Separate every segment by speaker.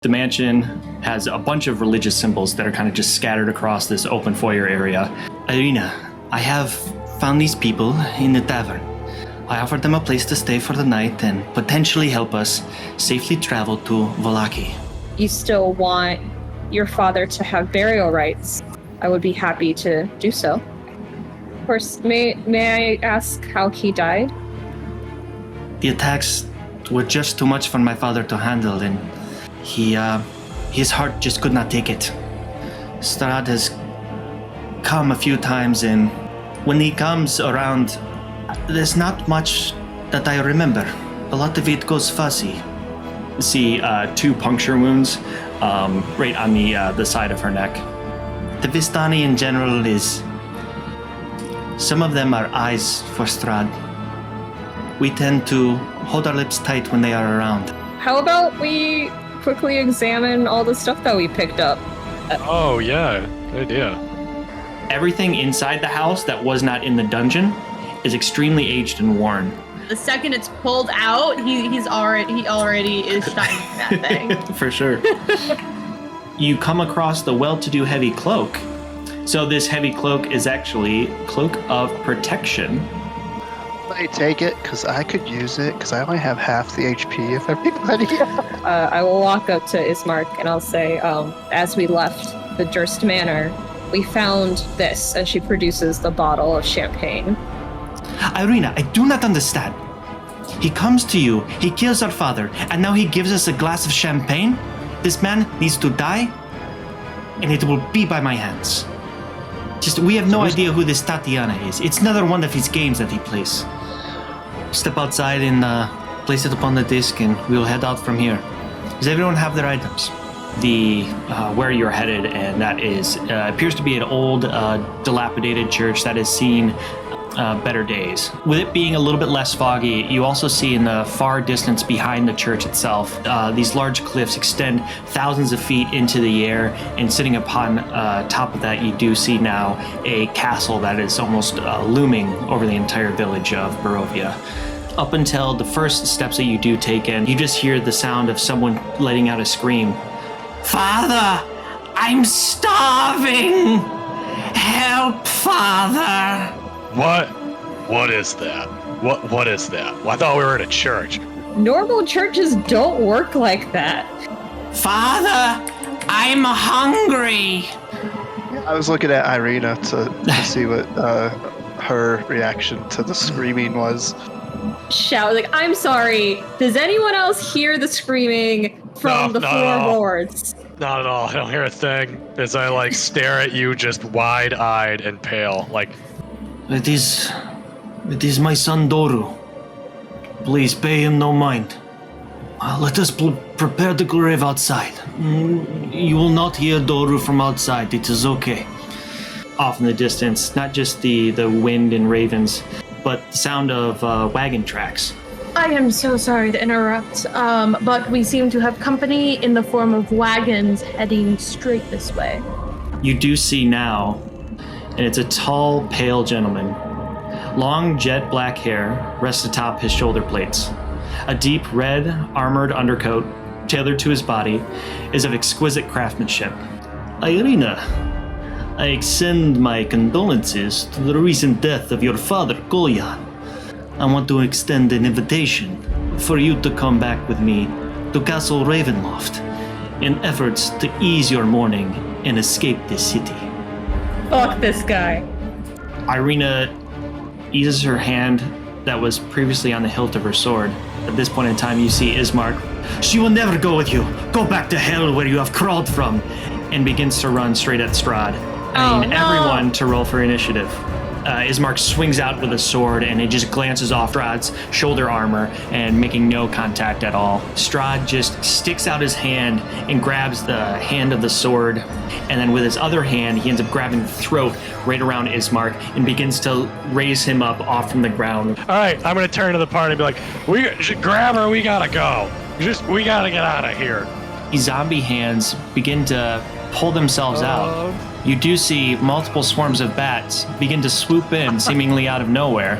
Speaker 1: The mansion has a bunch of religious symbols that are kind of just scattered across this open foyer area. Irina, I have found these people in the tavern. I offered them a place to stay for the night and potentially help us safely travel to Vallaki.
Speaker 2: You still want your father to have burial rights? I would be happy to do so. Of course, may I ask how he died?
Speaker 1: The attacks were just too much for my father to handle, and his heart just could not take it. Strahd has come a few times, and when he comes around, there's not much that I remember. A lot of it goes fuzzy. You see 2 puncture wounds right on the side of her neck. The Vistana in general is... Some of them are eyes for Strahd. We tend to hold our lips tight when they are around.
Speaker 2: How about we quickly examine all the stuff that we picked up?
Speaker 3: Oh, yeah. Good idea.
Speaker 1: Everything inside the house that was not in the dungeon is extremely aged and worn.
Speaker 4: The second it's pulled out, he already is shining that thing.
Speaker 1: For sure. You come across the well-to-do heavy cloak. So this heavy cloak is actually Cloak of Protection.
Speaker 5: I take it because I could use it because I only have half the HP of everybody.
Speaker 2: I will walk up to Ismark and I'll say, as we left the Durst Manor, we found this, and she produces the bottle of champagne.
Speaker 1: Irina, I do not understand. He comes to you, he kills our father, and now he gives us a glass of champagne? This man needs to die, and it will be by my hands. We have no idea who this Tatiana is. It's another one of his games that he plays. Step outside and place it upon the disc, and we'll head out from here. Does everyone have their items? Where you're headed, and that is appears to be an old, dilapidated church that has seen better days. With it being a little bit less foggy, you also see in the far distance behind the church itself, these large cliffs extend thousands of feet into the air, and sitting upon top of that, you do see now a castle that is almost looming over the entire village of Barovia. Up until the first steps that you do take in, you just hear the sound of someone letting out a scream. Father, I'm starving! Help, Father!
Speaker 3: What is that? What is that? Well, I thought we were at a church.
Speaker 2: Normal churches don't work like that.
Speaker 1: Father, I'm hungry!
Speaker 5: I was looking at Irina to see what her reaction to the screaming was.
Speaker 2: Shout, like, I'm sorry. Does anyone else hear the screaming from the floorboards?
Speaker 3: Not at all. I don't hear a thing as I stare at you just wide-eyed and pale.
Speaker 1: It is my son Doru. Please pay him no mind. Let us prepare the grave outside. You will not hear Doru from outside. It is okay. Off in the distance, not just the wind and ravens, but the sound of wagon tracks.
Speaker 4: I am so sorry to interrupt, but we seem to have company in the form of wagons heading straight this way.
Speaker 1: You do see now, and it's a tall, pale gentleman. Long jet black hair rests atop his shoulder plates. A deep red armored undercoat, tailored to his body, is of exquisite craftsmanship. Irina, I extend my condolences to the recent death of your father, Golyan. I want to extend an invitation for you to come back with me to Castle Ravenloft in efforts to ease your mourning and escape this city.
Speaker 2: Fuck this guy.
Speaker 1: Irina eases her hand that was previously on the hilt of her sword. At this point in time, you see Ismark. She will never go with you. Go back to hell where you have crawled from. And begins to run straight at Strahd. I need everyone to roll for initiative. Ismark swings out with a sword, and it just glances off Strahd's shoulder armor and making no contact at all. Strahd just sticks out his hand and grabs the hand of the sword, and then with his other hand, he ends up grabbing the throat right around Ismark and begins to raise him up off from the ground.
Speaker 3: All right, I'm going to turn to the party and be like, we should grab her, we got to go. We got to get out of here.
Speaker 1: These zombie hands begin to pull themselves out. You do see multiple swarms of bats begin to swoop in seemingly out of nowhere.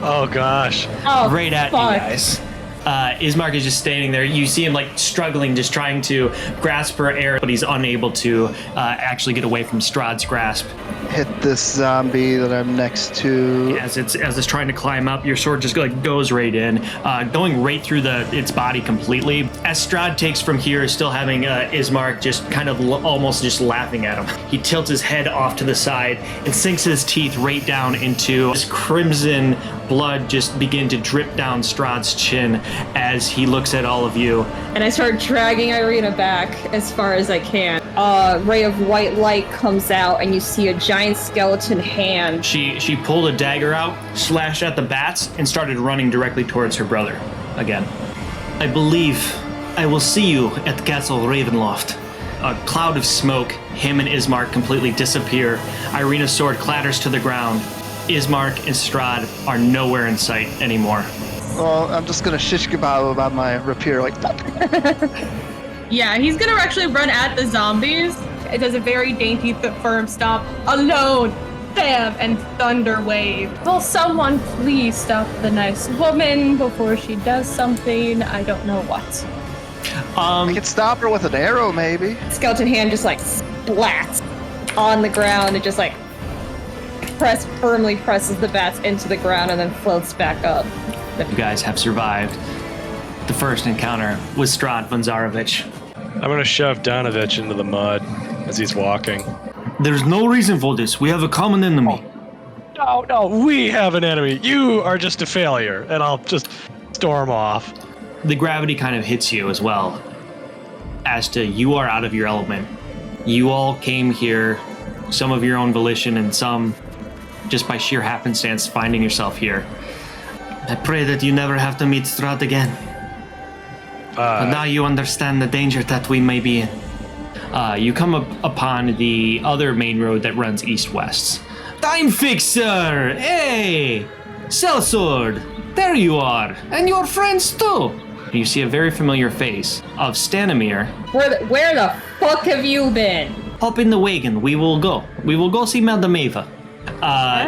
Speaker 3: Oh gosh.
Speaker 2: Oh,
Speaker 1: right at
Speaker 2: fuck.
Speaker 1: you guys. Ismark is just standing there. You see him like struggling, just trying to grasp her air, but he's unable to actually get away from Strahd's grasp.
Speaker 5: Hit this zombie that I'm next to.
Speaker 1: As it's trying to climb up, your sword just like goes right in, going right through its body completely. As Strahd takes from here, still having Ismark just kind of almost just laughing at him. He tilts his head off to the side and sinks his teeth right down into this crimson blood just begin to drip down Strahd's chin as he looks at all of you.
Speaker 2: And I start dragging Irina back as far as I can. A ray of white light comes out and you see a giant skeleton hand.
Speaker 1: She pulled a dagger out, slashed at the bats, and started running directly towards her brother again. I believe I will see you at Castle Ravenloft. A cloud of smoke, him and Ismark completely disappear. Irina's sword clatters to the ground. Ismark and Strahd are nowhere in sight anymore.
Speaker 5: Well, I'm just gonna shish kebab about my rapier, like.
Speaker 4: Yeah, he's gonna actually run at the zombies. It does a very dainty, firm stop. Alone! Bam! And thunder wave. Will someone please stop the nice woman before she does something? I don't know what.
Speaker 5: I could stop her with an arrow, maybe.
Speaker 2: Skeleton hand just like splats on the ground and just like firmly presses the bats into the ground and then floats back up.
Speaker 1: You guys have survived the first encounter with Strahd von Zarovich.
Speaker 3: I'm gonna shove Donovich into the mud as he's walking.
Speaker 1: There's no reason for this. We have a common enemy.
Speaker 3: No, we have an enemy. You are just a failure, and I'll just storm off.
Speaker 1: The gravity kind of hits you as well, as to you are out of your element. You all came here, some of your own volition and some just by sheer happenstance finding yourself here. I pray that you never have to meet Strahd again. But now you understand the danger that we may be in. You come upon the other main road that runs east-west. Time Fixer! Hey! Sellsword! There you are! And your friends too! You see a very familiar face of Stanimir.
Speaker 2: Where the fuck have you been?
Speaker 1: Hop in the wagon. We will go. We will go see Madam Eva.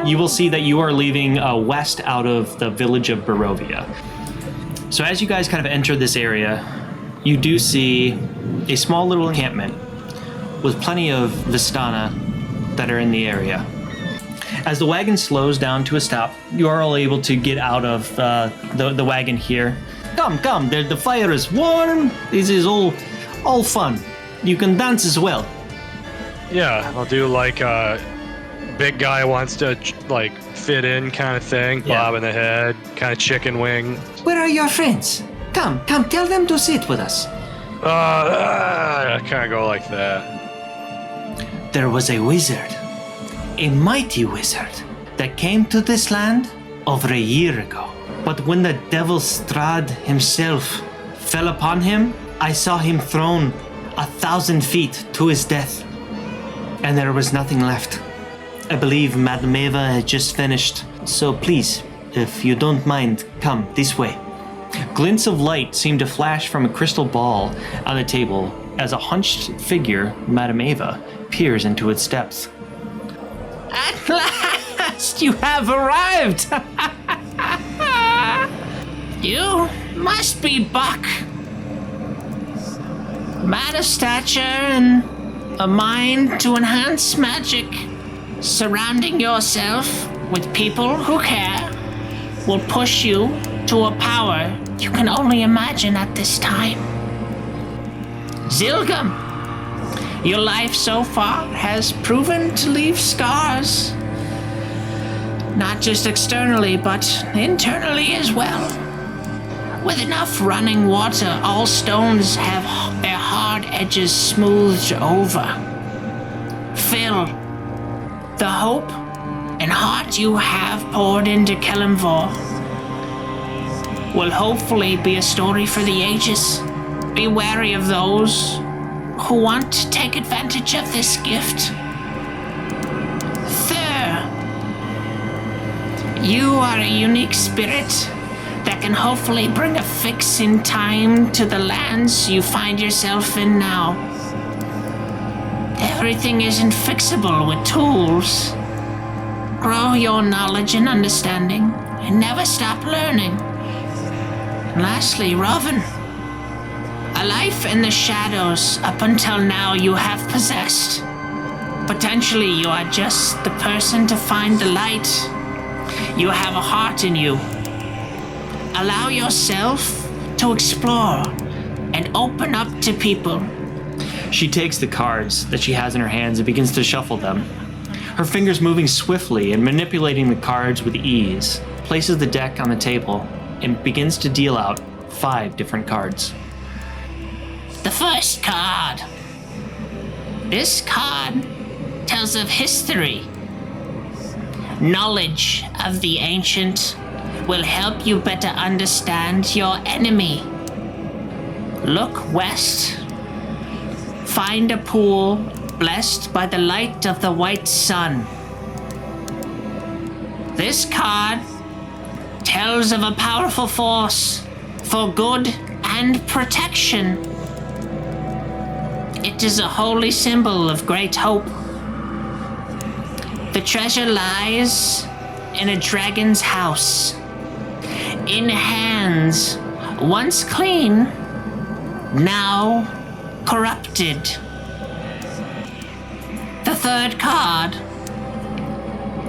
Speaker 1: You will see that you are leaving west out of the village of Barovia. So as you guys kind of enter this area, you do see a small little encampment with plenty of Vistana that are in the area. As the wagon slows down to a stop, you are all able to get out of the wagon here. Come, the fire is warm. This is all fun. You can dance as well.
Speaker 3: Yeah, I'll do like a big guy wants to like fit in kind of thing, bob in the head, kind of chicken wing.
Speaker 1: Where are your friends? Come, tell them to sit with us.
Speaker 3: I kind of go like that.
Speaker 1: There was a wizard, a mighty wizard, that came to this land over a year ago. But when the devil Strahd himself fell upon him, I saw him thrown 1,000 feet to his death. And there was nothing left. I believe Madam Eva had just finished. So please, if you don't mind, come this way. Glints of light seem to flash from a crystal ball on the table as a hunched figure, Madam Eva, peers into its depths. At last, you have arrived! You must be Buck. Man of stature and a mind to enhance magic. Surrounding yourself with people who care will push you to a power you can only imagine at this time. Zilgum, your life so far has proven to leave scars. Not just externally, but internally as well. With enough running water, all stones have their hard edges smoothed over. Phil, the hope and heart you have poured into Kelimvor will hopefully be a story for the ages. Be wary of those who want to take advantage of this gift. Thur, you are a unique spirit that can hopefully bring a fix in time to the lands you find yourself in now. Everything isn't fixable with tools. Grow your knowledge and understanding, and never stop learning.
Speaker 6: And lastly, Robin. A life in the shadows up until now you have possessed. Potentially you are just the person to find the light. You have a heart in you. Allow yourself to explore and open up to people.
Speaker 1: She takes the cards that she has in her hands and begins to shuffle them. Her fingers moving swiftly and manipulating the cards with ease, places the deck on the table and begins to deal out 5 different cards.
Speaker 6: The first card. This card tells of history. Knowledge of the ancient will help you better understand your enemy. Look west. Find a pool blessed by the light of the white sun. This card tells of a powerful force for good and protection. It is a holy symbol of great hope. The treasure lies in a dragon's house, in hands once clean, now corrupted. The third card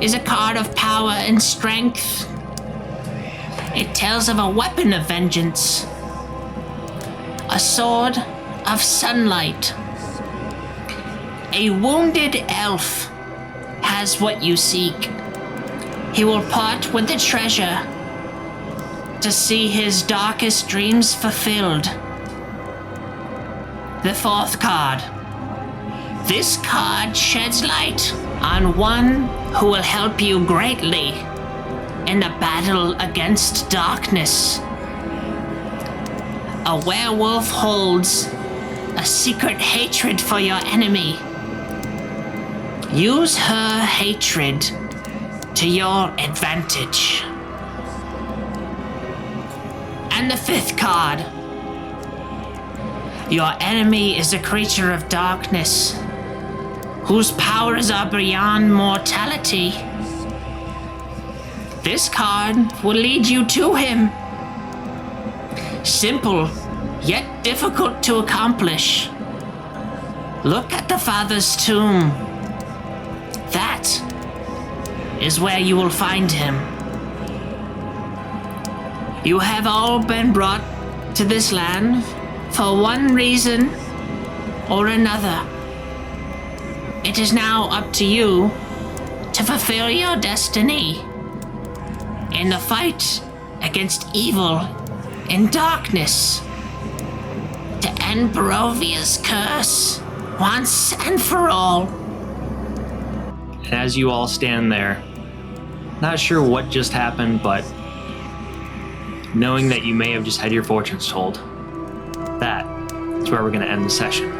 Speaker 6: is a card of power and strength. It tells of a weapon of vengeance, a sword of sunlight. A wounded elf has what you seek. He will part with the treasure to see his darkest dreams fulfilled. The fourth card. This card sheds light on one who will help you greatly in the battle against darkness. A werewolf holds a secret hatred for your enemy. Use her hatred to your advantage. And the fifth card. Your enemy is a creature of darkness, whose powers are beyond mortality. This card will lead you to him. Simple, yet difficult to accomplish. Look at the Father's tomb. That is where you will find him. You have all been brought to this land for one reason or another. It is now up to you to fulfill your destiny in the fight against evil and darkness, to end Barovia's curse once and for all.
Speaker 1: And as you all stand there, not sure what just happened, but knowing that you may have just had your fortunes told, that is where we're going to end the session.